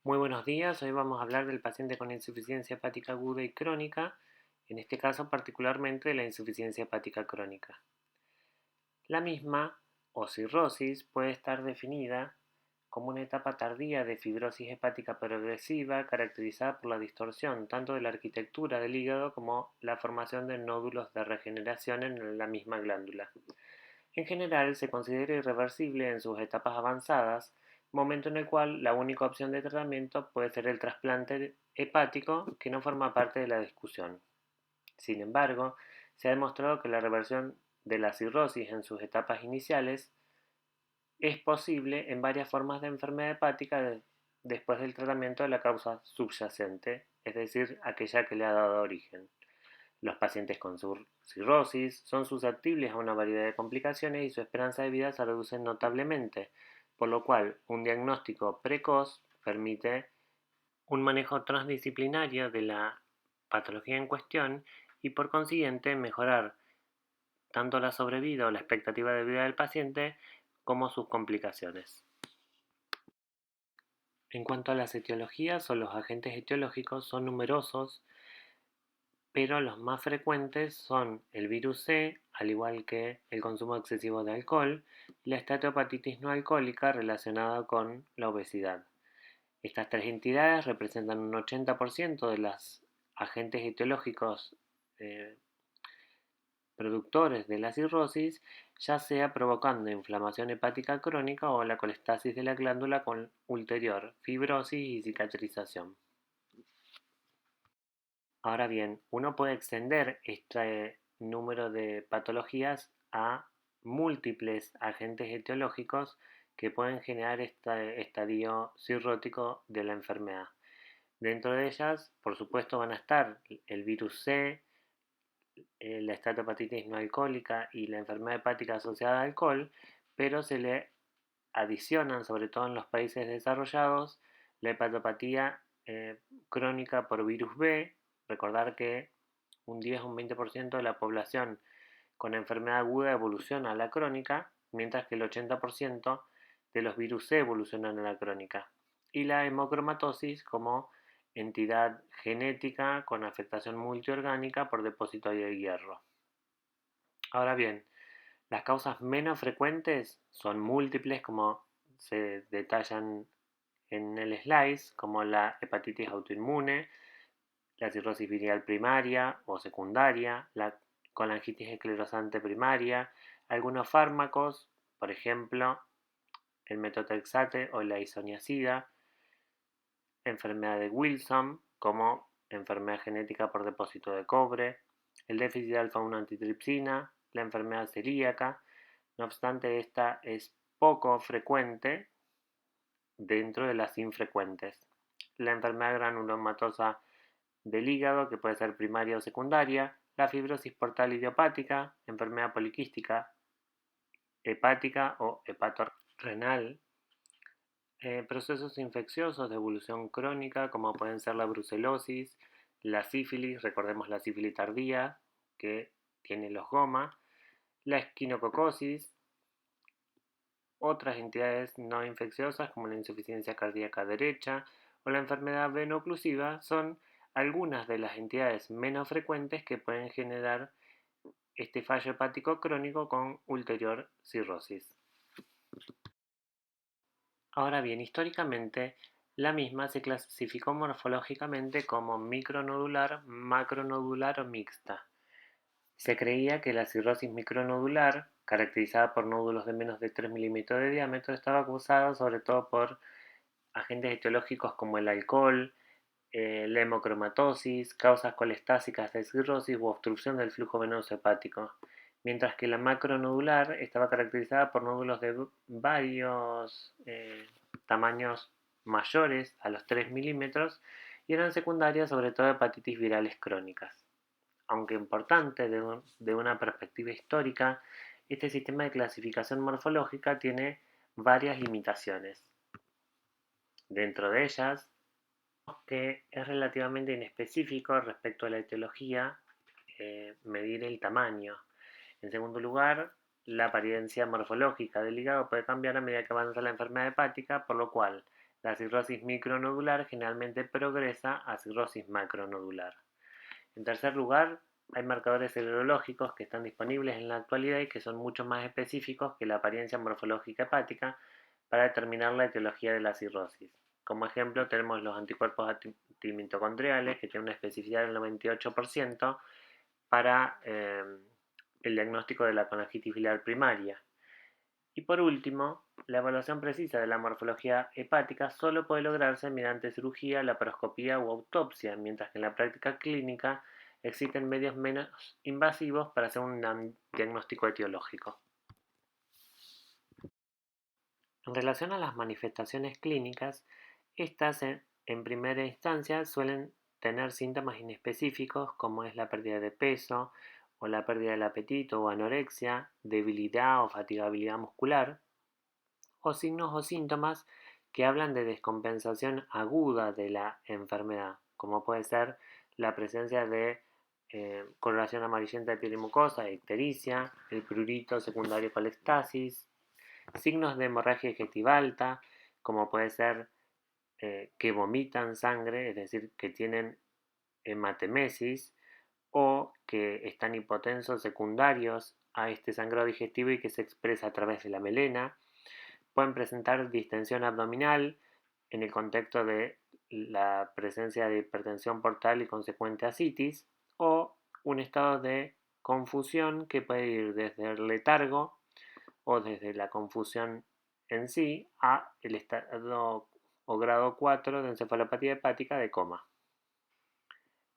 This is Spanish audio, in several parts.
Muy buenos días, hoy vamos a hablar del paciente con insuficiencia hepática aguda y crónica, en este caso particularmente de la insuficiencia hepática crónica. La misma, o cirrosis, puede estar definida como una etapa tardía de fibrosis hepática progresiva caracterizada por la distorsión tanto de la arquitectura del hígado como la formación de nódulos de regeneración en la misma glándula. En general, se considera irreversible en sus etapas avanzadas, momento en el cual la única opción de tratamiento puede ser el trasplante hepático, que no forma parte de la discusión. Sin embargo, se ha demostrado que la reversión de la cirrosis en sus etapas iniciales es posible en varias formas de enfermedad hepática después del tratamiento de la causa subyacente, es decir, aquella que le ha dado origen. Los pacientes con cirrosis son susceptibles a una variedad de complicaciones y su esperanza de vida se reduce notablemente, por lo cual un diagnóstico precoz permite un manejo transdisciplinario de la patología en cuestión y por consiguiente mejorar tanto la sobrevida o la expectativa de vida del paciente como sus complicaciones. En cuanto a las etiologías o los agentes etiológicos, son numerosos, pero los más frecuentes son el virus C, al igual que el consumo excesivo de alcohol, y la esteatohepatitis no alcohólica relacionada con la obesidad. Estas tres entidades representan un 80% de los agentes etiológicos eh, productores de la cirrosis, ya sea provocando inflamación hepática crónica o la colestasis de la glándula con ulterior fibrosis y cicatrización. Ahora bien, uno puede extender este número de patologías a múltiples agentes etiológicos que pueden generar este estadio cirrótico de la enfermedad. Dentro de ellas, por supuesto, van a estar el virus C, la esteatohepatitis no alcohólica y la enfermedad hepática asociada al alcohol, pero se le adicionan, sobre todo en los países desarrollados, la hepatopatía crónica por virus B. Recordar que un 10 o un 20% de la población con enfermedad aguda evoluciona a la crónica, mientras que el 80% de los virus C evolucionan a la crónica. Y la hemocromatosis como entidad genética con afectación multiorgánica por depósito de hierro. Ahora bien, las causas menos frecuentes son múltiples, como se detallan en el slice, como la hepatitis autoinmune, la cirrosis viral primaria o secundaria, la colangitis esclerosante primaria, algunos fármacos, por ejemplo, el metotrexate o la isoniazida, enfermedad de Wilson, como enfermedad genética por depósito de cobre, el déficit de alfa-1 antitripsina, la enfermedad celíaca. No obstante, esta es poco frecuente dentro de las infrecuentes. La enfermedad granulomatosa del hígado, que puede ser primaria o secundaria, la fibrosis portal idiopática, enfermedad poliquística hepática o hepatorenal, procesos infecciosos de evolución crónica, como pueden ser la brucelosis, la sífilis, recordemos la sífilis tardía, que tiene los goma, la esquinococosis, otras entidades no infecciosas como la insuficiencia cardíaca derecha o la enfermedad veno-oclusiva son algunas de las entidades menos frecuentes que pueden generar este fallo hepático crónico con ulterior cirrosis. Ahora bien, históricamente la misma se clasificó morfológicamente como micronodular, macronodular o mixta. Se creía que la cirrosis micronodular, caracterizada por nódulos de menos de 3 milímetros de diámetro, estaba causada sobre todo por agentes etiológicos como el alcohol, la hemocromatosis, causas colestásicas de cirrosis u obstrucción del flujo venoso hepático, mientras que la macronodular estaba caracterizada por nódulos de varios tamaños mayores a los 3 milímetros y eran secundarias sobre todo hepatitis virales crónicas. Aunque importante de una perspectiva histórica, este sistema de clasificación morfológica tiene varias limitaciones. Dentro de ellas, que es relativamente inespecífico respecto a la etiología, medir el tamaño. En segundo lugar, la apariencia morfológica del hígado puede cambiar a medida que avanza la enfermedad hepática, por lo cual La cirrosis micronodular generalmente progresa a cirrosis macronodular. En tercer lugar, hay marcadores serológicos que están disponibles en la actualidad y que son mucho más específicos que la apariencia morfológica hepática para determinar la etiología de la cirrosis. Como ejemplo, tenemos los anticuerpos antimitocondriales, que tienen una especificidad del 98% para el diagnóstico de la colangitis biliar primaria. Y por último, la evaluación precisa de la morfología hepática solo puede lograrse mediante cirugía, laparoscopía u autopsia, mientras que en la práctica clínica existen medios menos invasivos para hacer un diagnóstico etiológico. En relación a las manifestaciones clínicas, estas en primera instancia suelen tener síntomas inespecíficos como es la pérdida de peso o la pérdida del apetito o anorexia, debilidad o fatigabilidad muscular, o signos o síntomas que hablan de descompensación aguda de la enfermedad, como puede ser la presencia de coloración amarillenta de piel y mucosa, ictericia, el prurito secundario colestasis, signos de hemorragia digestiva alta, como puede ser que vomitan sangre, es decir, que tienen hematemesis, o que están hipotensos secundarios a este sangrado digestivo y que se expresa a través de la melena. Pueden presentar distensión abdominal en el contexto de la presencia de hipertensión portal y consecuente ascitis, o un estado de confusión que puede ir desde el letargo o desde la confusión en sí a el estado o grado 4 de encefalopatía hepática de coma.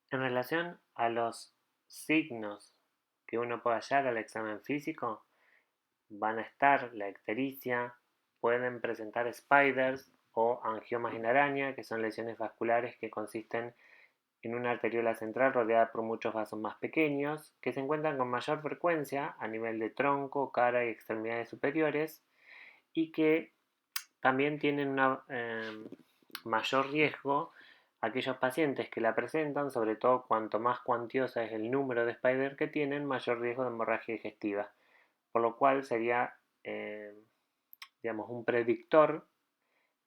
En relación a los signos que uno puede hallar al examen físico, van a estar la ictericia, pueden presentar spiders o angiomas en araña, que son lesiones vasculares que consisten en una arteriola central rodeada por muchos vasos más pequeños, que se encuentran con mayor frecuencia a nivel de tronco, cara y extremidades superiores, y que también tienen un mayor riesgo aquellos pacientes que la presentan, sobre todo cuanto más cuantiosa es el número de spider que tienen, mayor riesgo de hemorragia digestiva, por lo cual sería digamos, un predictor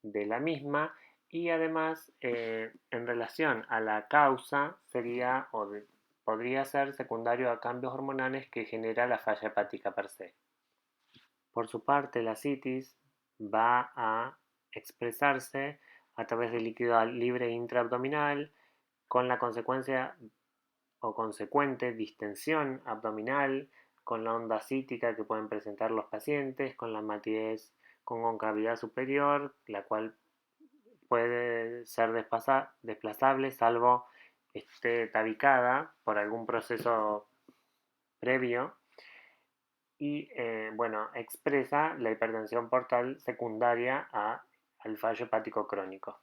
de la misma, y además en relación a la causa sería podría ser secundario a cambios hormonales que genera la falla hepática per se. Por su parte, la citis va a expresarse a través de líquido libre intraabdominal, con la consecuencia o consecuente distensión abdominal, con la onda cítica que pueden presentar los pacientes, con la matidez con concavidad superior, la cual puede ser desplazable salvo esté tabicada por algún proceso previo, y bueno, expresa la hipertensión portal secundaria al fallo hepático crónico.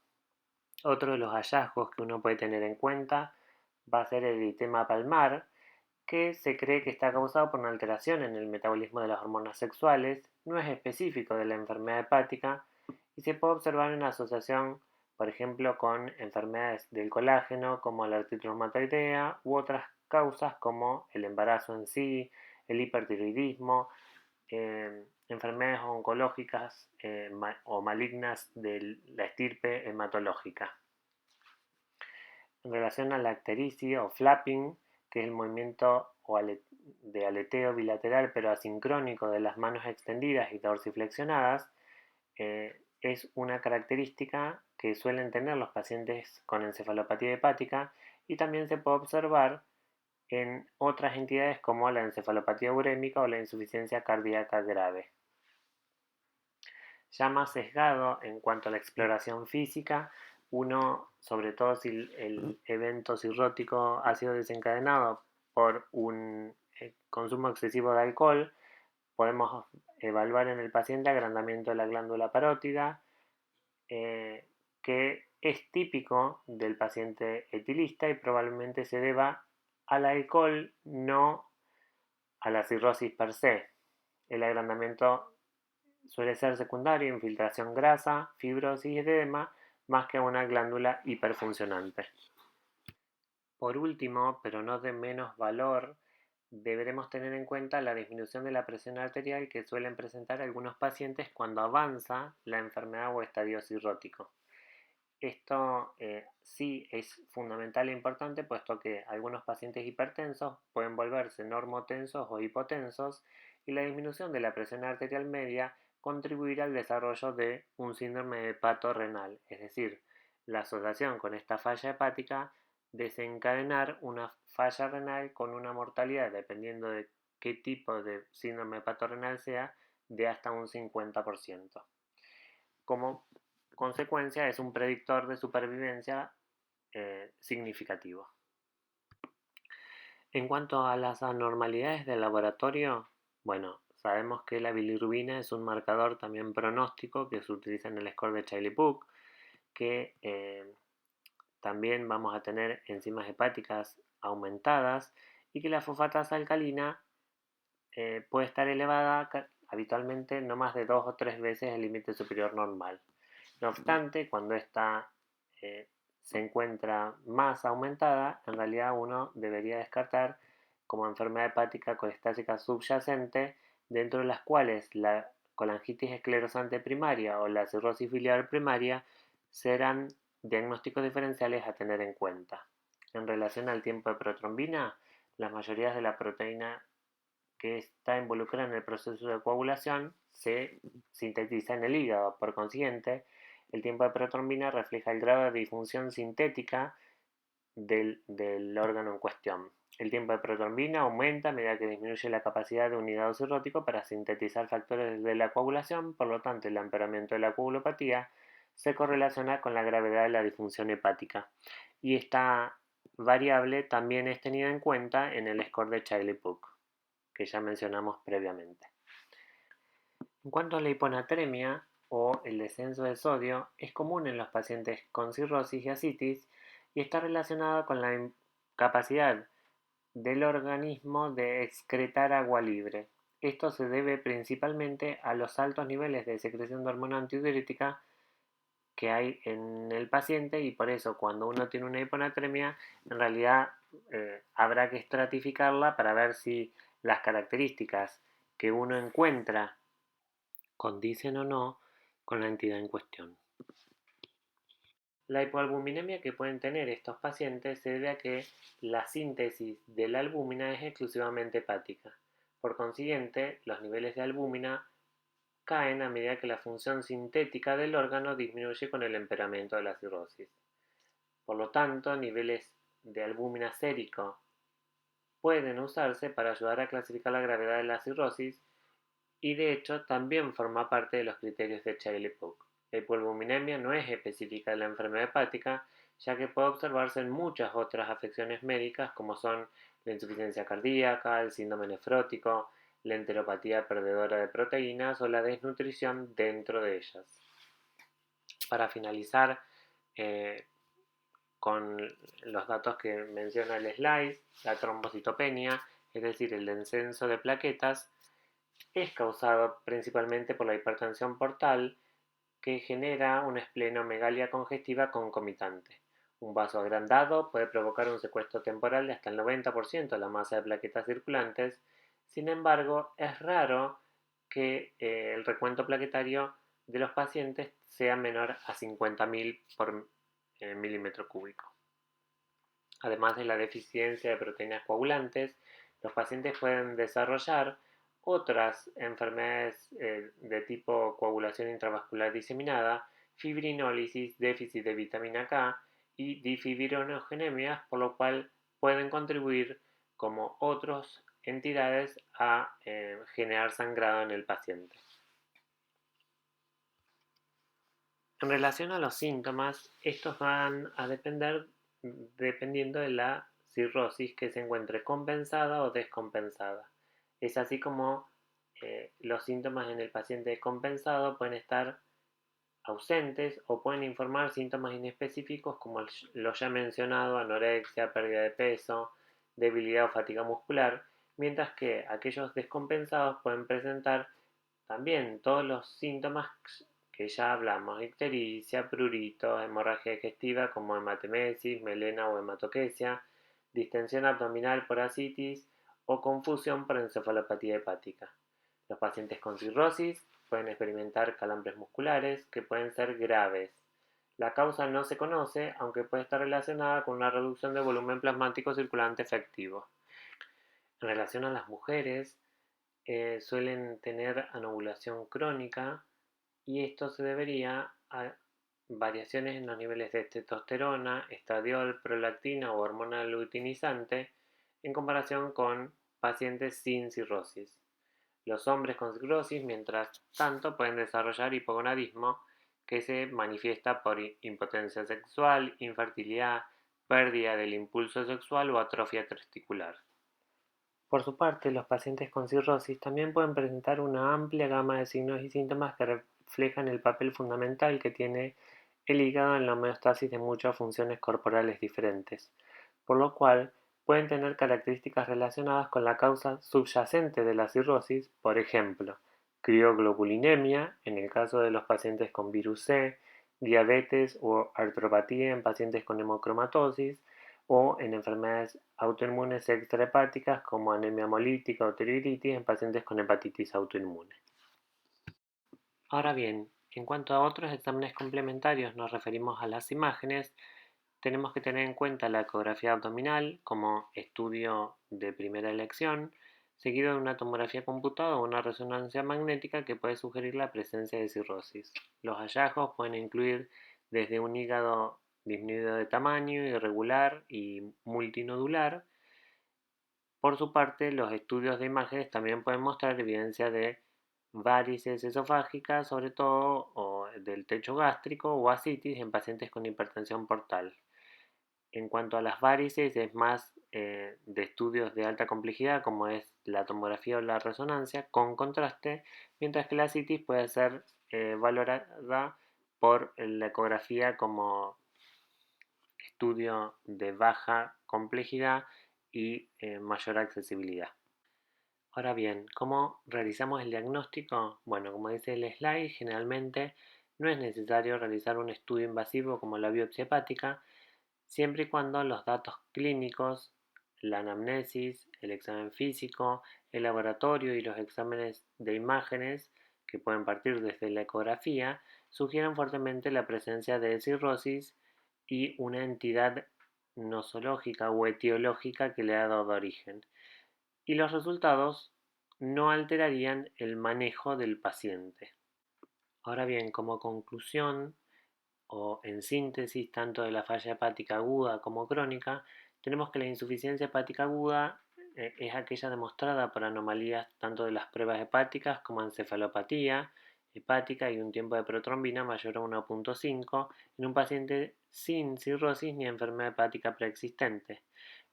Otro de los hallazgos que uno puede tener en cuenta va a ser el eritema palmar, que se cree que está causado por una alteración en el metabolismo de las hormonas sexuales, no es específico de la enfermedad hepática y se puede observar en asociación, por ejemplo, con enfermedades del colágeno como la artritis reumatoidea u otras causas como el embarazo en sí, el hipertiroidismo, enfermedades oncológicas o malignas de la estirpe hematológica. En relación a la ictericia o flapping, que es el movimiento de aleteo bilateral pero asincrónico de las manos extendidas y dorsiflexionadas, es una característica que suelen tener los pacientes con encefalopatía hepática y también se puede observar en otras entidades como la encefalopatía urémica o la insuficiencia cardíaca grave. Ya más sesgado en cuanto a la exploración física, uno, sobre todo si el evento cirrótico ha sido desencadenado por un consumo excesivo de alcohol, podemos evaluar en el paciente agrandamiento de la glándula parótida, que es típico del paciente etilista y probablemente se deba al alcohol, no a la cirrosis per se. El agrandamiento suele ser secundario, infiltración grasa, fibrosis y edema, más que una glándula hiperfuncionante. Por último, pero no de menos valor, deberemos tener en cuenta la disminución de la presión arterial que suelen presentar algunos pacientes cuando avanza la enfermedad o estadio cirrótico. Esto sí es fundamental e importante, puesto que algunos pacientes hipertensos pueden volverse normotensos o hipotensos y la disminución de la presión arterial media contribuirá al desarrollo de un síndrome hepatorrenal, es decir, la asociación con esta falla hepática desencadenar una falla renal con una mortalidad, dependiendo de qué tipo de síndrome hepatorrenal sea, de hasta un 50%. Como consecuencia, es un predictor de supervivencia significativo. En cuanto a las anormalidades del laboratorio, bueno, sabemos que la bilirrubina es un marcador también pronóstico que se utiliza en el score de Chailey-Pugh, que también vamos a tener enzimas hepáticas aumentadas y que la fosfatasa alcalina puede estar elevada habitualmente no más de 2 o 3 veces el límite superior normal. No obstante, cuando esta se encuentra más aumentada, en realidad uno debería descartar como enfermedad hepática colestática subyacente, dentro de las cuales la colangitis esclerosante primaria o la cirrosis biliar primaria serán diagnósticos diferenciales a tener en cuenta. En relación al tiempo de protrombina, las mayorías de la proteína que está involucrada en el proceso de coagulación se sintetiza en el hígado. Por consiguiente, el tiempo de protrombina refleja el grado de disfunción sintética del órgano en cuestión. El tiempo de protrombina aumenta a medida que disminuye la capacidad de un hígado cirrótico para sintetizar factores de la coagulación, por lo tanto el empeoramiento de la coagulopatía se correlaciona con la gravedad de la disfunción hepática. Y esta variable también es tenida en cuenta en el score de Chailey-Pugh, que ya mencionamos previamente. En cuanto a la hiponatremia o el descenso de sodio, es común en los pacientes con cirrosis y ascitis y está relacionado con la incapacidad del organismo de excretar agua libre. Esto se debe principalmente a los altos niveles de secreción de hormona antidiurética que hay en el paciente, y por eso cuando uno tiene una hiponatremia en realidad habrá que estratificarla para ver si las características que uno encuentra condicen o no con la entidad en cuestión. La hipoalbuminemia que pueden tener estos pacientes se debe a que la síntesis de la albúmina es exclusivamente hepática. Por consiguiente, los niveles de albúmina caen a medida que la función sintética del órgano disminuye con el empeoramiento de la cirrosis. Por lo tanto, niveles de albúmina sérico pueden usarse para ayudar a clasificar la gravedad de la cirrosis y de hecho también forma parte de los criterios de Chailey-Pugh. La hipoalbuminemia no es específica de la enfermedad hepática, ya que puede observarse en muchas otras afecciones médicas como son la insuficiencia cardíaca, el síndrome nefrótico, la enteropatía perdedora de proteínas o la desnutrición dentro de ellas. Para finalizar con los datos que menciona el slide, la trombocitopenia, es decir, el descenso de plaquetas, es causado principalmente por la hipertensión portal, que genera una esplenomegalia congestiva concomitante. Un vaso agrandado puede provocar un secuestro temporal de hasta el 90% de la masa de plaquetas circulantes. Sin embargo, es raro que el recuento plaquetario de los pacientes sea menor a 50.000 por milímetro cúbico. Además de la deficiencia de proteínas coagulantes, los pacientes pueden desarrollar otras enfermedades de tipo coagulación intravascular diseminada, fibrinólisis, déficit de vitamina K y difibronogenemias, por lo cual pueden contribuir como otras entidades a generar sangrado en el paciente. En relación a los síntomas, estos van a depender dependiendo de la cirrosis que se encuentre compensada o descompensada. Es así como los síntomas en el paciente compensado pueden estar ausentes o pueden informar síntomas inespecíficos como lo ya mencionado, anorexia, pérdida de peso, debilidad o fatiga muscular, mientras que aquellos descompensados pueden presentar también todos los síntomas que ya hablamos: ictericia, prurito, hemorragia digestiva como hematemesis, melena o hematoquesia, distensión abdominal por ascitis o confusión por encefalopatía hepática. Los pacientes con cirrosis pueden experimentar calambres musculares que pueden ser graves. La causa no se conoce, aunque puede estar relacionada con una reducción de volumen plasmático circulante efectivo. En relación a las mujeres, suelen tener anovulación crónica y esto se debería a variaciones en los niveles de testosterona, estradiol, prolactina o hormona luteinizante en comparación con pacientes sin cirrosis. Los hombres con cirrosis, mientras tanto, pueden desarrollar hipogonadismo que se manifiesta por impotencia sexual, infertilidad, pérdida del impulso sexual o atrofia testicular. Por su parte, los pacientes con cirrosis también pueden presentar una amplia gama de signos y síntomas que reflejan el papel fundamental que tiene el hígado en la homeostasis de muchas funciones corporales diferentes, por lo cual pueden tener características relacionadas con la causa subyacente de la cirrosis, por ejemplo, crioglobulinemia en el caso de los pacientes con virus C, diabetes o artropatía en pacientes con hemocromatosis, o en enfermedades autoinmunes extrahepáticas como anemia hemolítica o tiroiditis en pacientes con hepatitis autoinmune. Ahora bien, en cuanto a otros exámenes complementarios nos referimos a las imágenes, tenemos que tener en cuenta la ecografía abdominal como estudio de primera elección, seguido de una tomografía computada o una resonancia magnética que puede sugerir la presencia de cirrosis. Los hallazgos pueden incluir desde un hígado disminuido de tamaño, irregular y multinodular. Por su parte, los estudios de imágenes también pueden mostrar evidencia de varices esofágicas, sobre todo, o del techo gástrico o ascitis en pacientes con hipertensión portal. En cuanto a las varices, es más de estudios de alta complejidad, como es la tomografía o la resonancia, con contraste, mientras que la ascitis puede ser valorada por la ecografía como estudio de baja complejidad y mayor accesibilidad. Ahora bien, ¿cómo realizamos el diagnóstico? Bueno, como dice el slide, generalmente no es necesario realizar un estudio invasivo como la biopsia hepática, siempre y cuando los datos clínicos, la anamnesis, el examen físico, el laboratorio y los exámenes de imágenes, que pueden partir desde la ecografía, sugieran fuertemente la presencia de cirrosis y una entidad nosológica o etiológica que le ha dado origen. Y los resultados no alterarían el manejo del paciente. Ahora bien, como conclusión, o en síntesis tanto de la falla hepática aguda como crónica, tenemos que la insuficiencia hepática aguda es aquella demostrada por anomalías tanto de las pruebas hepáticas como encefalopatía hepática y un tiempo de protrombina mayor a 1,5 en un paciente sin cirrosis ni enfermedad hepática preexistente,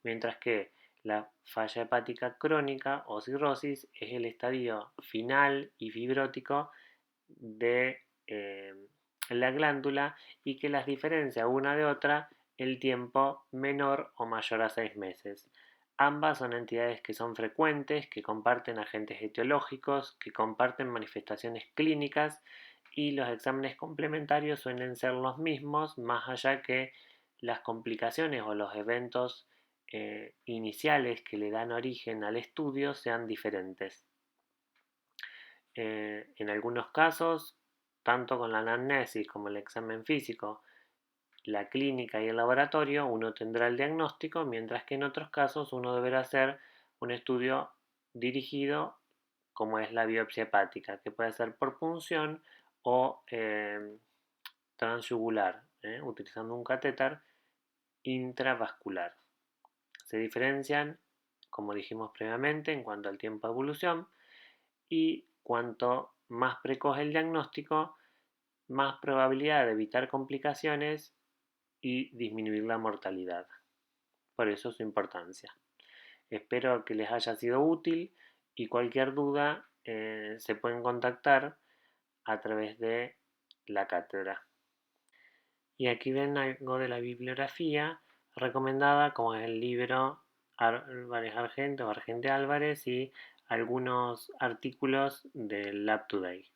mientras que la falla hepática crónica o cirrosis es el estadio final y fibrótico de la glándula y que las diferencia una de otra el tiempo menor o mayor a 6 meses. Ambas son entidades que son frecuentes, que comparten agentes etiológicos, que comparten manifestaciones clínicas y los exámenes complementarios suelen ser los mismos, más allá que las complicaciones o los eventos iniciales que le dan origen al estudio sean diferentes. En algunos casos, tanto con la anamnesis como el examen físico, la clínica y el laboratorio, uno tendrá el diagnóstico, mientras que en otros casos uno deberá hacer un estudio dirigido como es la biopsia hepática, que puede ser por punción o transyugular, utilizando un catéter intravascular. Se diferencian, como dijimos previamente, en cuanto al tiempo de evolución y cuanto más precoz el diagnóstico, más probabilidad de evitar complicaciones y disminuir la mortalidad. Por eso su importancia. Espero que les haya sido útil y cualquier duda se pueden contactar a través de la cátedra. Y aquí ven algo de la bibliografía recomendada, como es el libro Álvarez Argente o Argente Álvarez y algunos artículos del Lab Today.